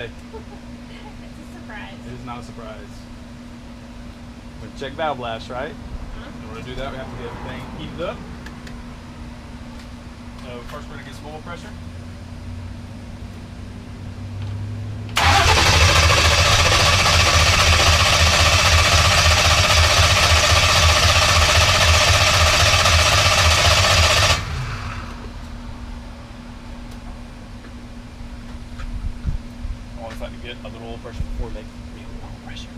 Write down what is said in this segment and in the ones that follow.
say? It's a surprise. It is not a surprise. We're gonna check valve lash, right? In order to do that, we have to get everything heated up. So first we're gonna get some oil pressure. I always like to get a little oil pressure before they get oil pressure.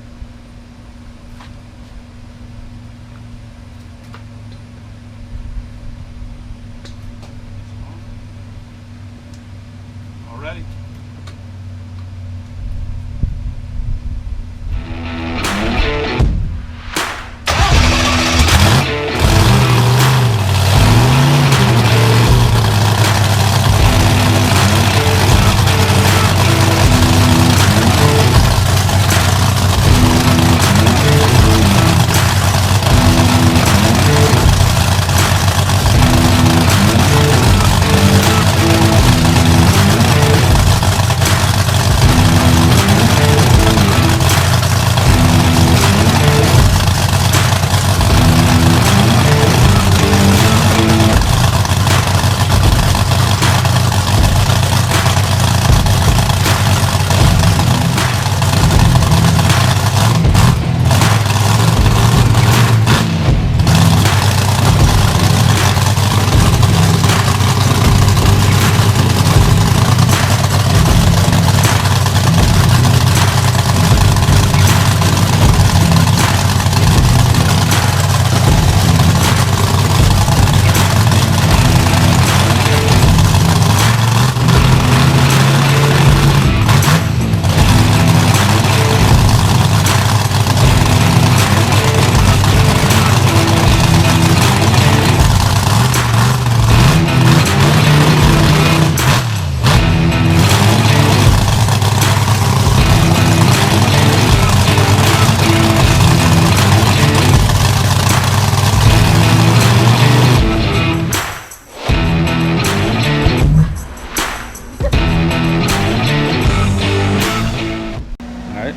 Alrighty.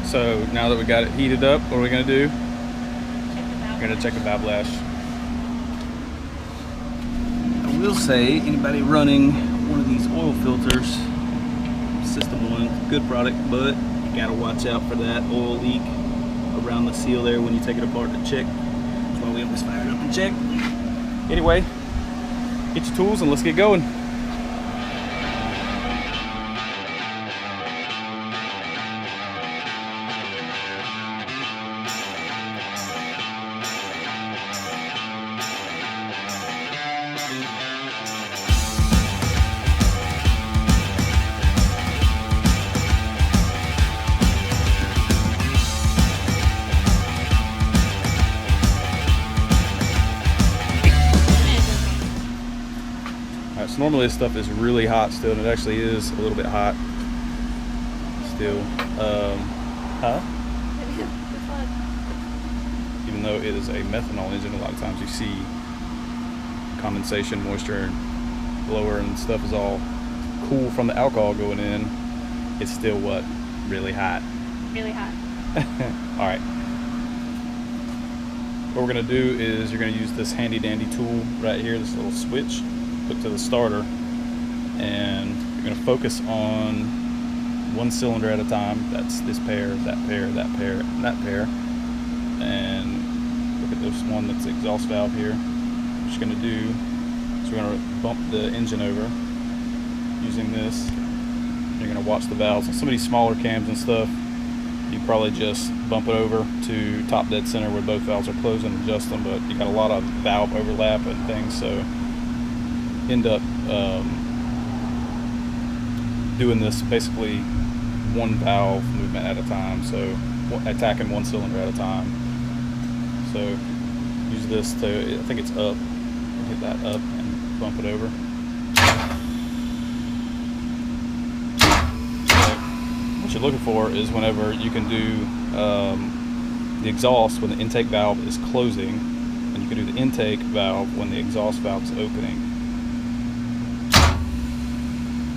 So now that we got it heated up, what are we going to do? We're going to check the valve lash. I will say, anybody running one of these oil filters, System 1, good product, but you got to watch out for that oil leak around the seal there when you take it apart to check. That's why we always fire it up and check. Anyway, get your tools and let's get going. So normally this stuff is really hot still, and it actually is a little bit hot still. Even though it is a methanol engine, a lot of times you see condensation, moisture, and blower and stuff is all cool from the alcohol going in. It's still what? Really hot. Really hot. All right. What we're gonna do is you're gonna use this handy dandy tool right here, this little switch. Hook to the starter, and you're going to focus on one cylinder at a time. That's this pair, that pair, that pair, and that pair. And look at this one that's the exhaust valve here. What you're going to do is we're going to bump the engine over using this. You're going to watch the valves. On some of these smaller cams and stuff, you probably just bump it over to top dead center where both valves are closed and adjust them, but you got a lot of valve overlap and things, so end up doing this basically one valve movement at a time, so attacking one cylinder at a time. So use this to, I think it's up, hit that up and bump it over. So what you're looking for is whenever you can do the exhaust when the intake valve is closing, and you can do the intake valve when the exhaust valve is opening.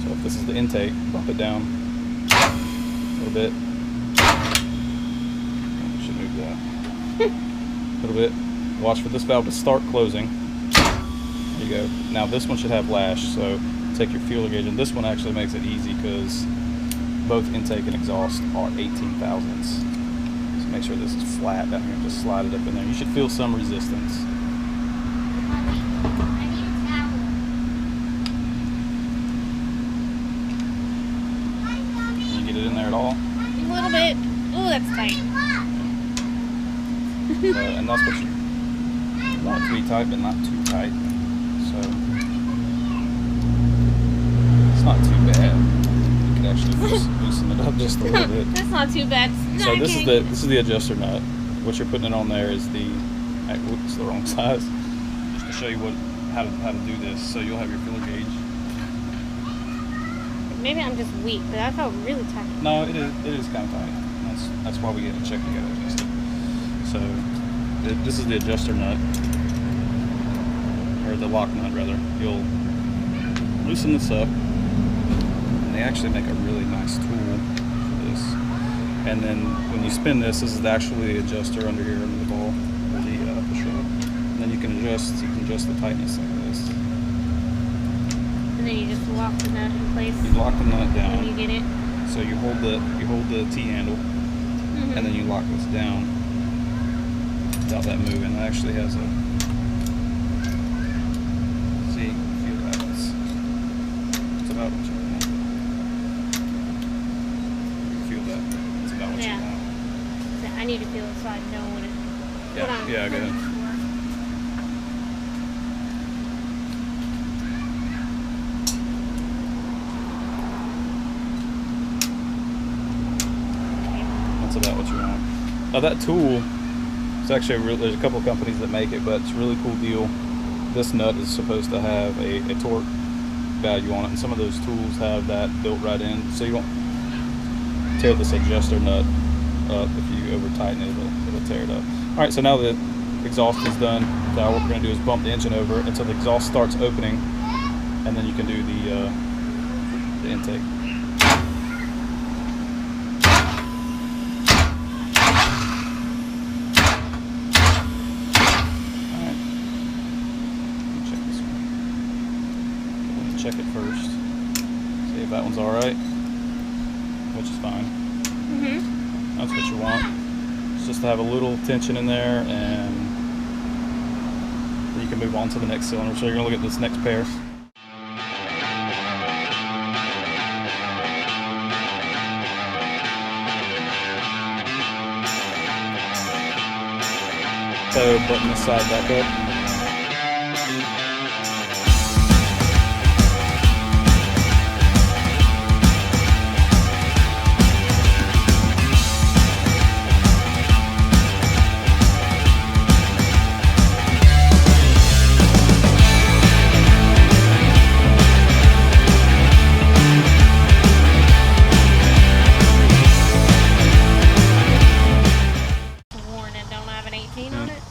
So if this is the intake, bump it down. bit. Should move that a little bit. Watch for this valve to start closing. There you go. Now this one should have lash, so take your fuel gauge, and this one actually makes it easy because both intake and exhaust are 18 thousandths. So make sure this is flat down here. Just slide it up in there. You should feel some resistance. Can you get it in there at all? A little bit. Oh, that's tight. And that's what you want it to be tight, but not too tight. So it's not too bad. You can actually loosen it up just a little bit. That's not too bad. So this is the adjuster nut. What you're putting it on there is the it's the wrong size. Just to show you how to do this. So you'll have your filler gauge. Maybe I'm just weak, but I felt really tight. No, it is kind of tight. That's why we get it checked to get it adjusted. So this is the adjuster nut, or the lock nut rather. You'll loosen this up, and they actually make a really nice tool for this. And then when you spin this is actually the adjuster under here under the ball, or the shrub. And then you can adjust the tightness like this. And then you just lock the nut in place. You lock the nut down. When you get it. So you hold the T handle, and then you lock this down without that moving. It actually has a feel that. It's about what you want. Feel that. It's about what you want. So I need to feel it so I know what I'm Go ahead. That's about what you want. Now that tool, it's actually there's a couple of companies that make it, but it's a really cool deal. This nut is supposed to have a torque value on it, and some of those tools have that built right in, so you won't tear this adjuster nut up. If you over tighten it, it'll tear it up. All right, so now the exhaust is done. Now what we're going to do is bump the engine over until the exhaust starts opening, and then you can do the intake. Check it first. See if that one's all right, which is fine. That's what you want. It's just to have a little tension in there, and then you can move on to the next cylinder. So you're gonna look at this next pair. So button this side back up.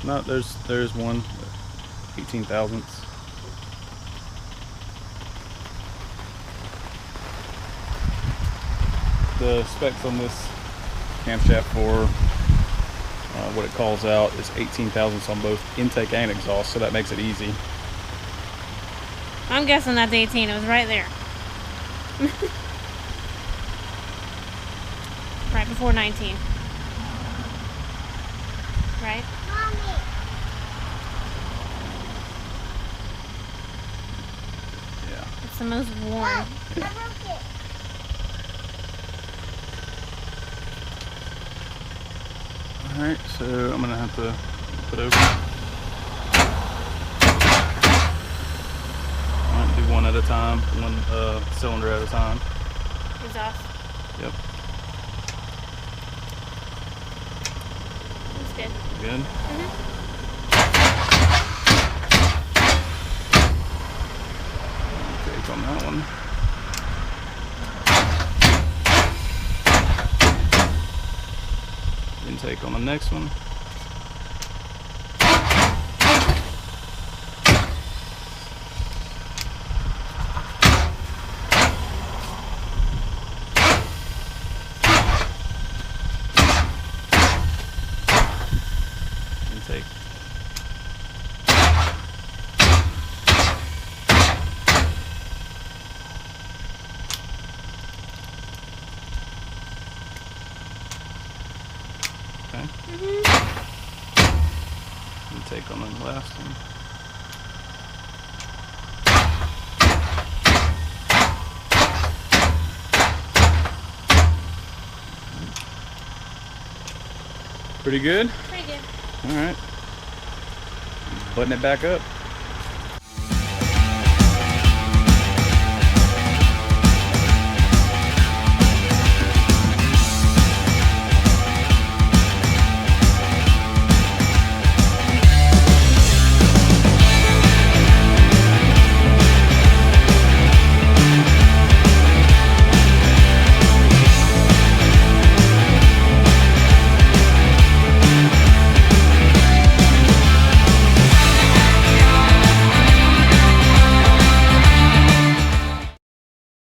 No, there's one 18 thousandths. The specs on this camshaft for what it calls out is 18 thousandths on both intake and exhaust, so that makes it easy. I'm guessing that's 18. It was right there. Right before 19. Right? Yeah. It's the most worn. Alright, so I'm going to have to put over. Alright, do one at a time, one cylinder at a time. Exhaust. Yep. That's good. Good? Take on that one. Intake on the next one. Okay. Take on the last one. Pretty good? Pretty good. Alright. Button it back up.